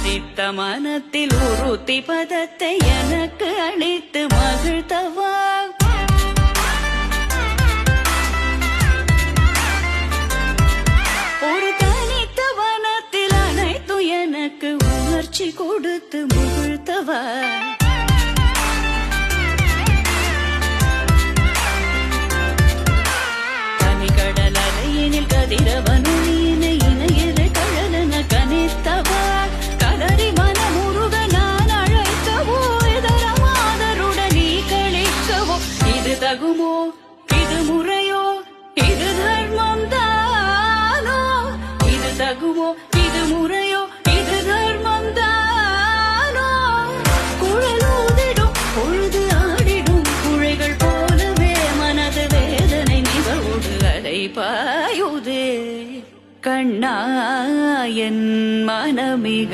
கொதித்த மனத்தில் உறுத்தி பதத்தை எனக்கு அளித்து மகிழ்த்தவா ஒரு தனித்த வனத்தில் அனைத்து எனக்கு உணர்ச்சி கொடுத்து முகிழ்த்தவா தனிக்கடல் அலையினில் கதிரவனுயினை இணையிலே கழலென கனித்தவா கதறி மனமுருக நான் அழைக்கவோ இதர மாதருடன் நீ கழிக்கவோ இது தகுமோ இது முறையோ இது தர்மம் தானோ இது தகுமோ இது முறையோ இது தர்மம் தானோ குழலூதிடும் பொழுது ஆடிடும் குழைகள் போலவே மனது வேதனை நிகழ்வுடு அலை பாயுதே கண்ணா என் மனமிக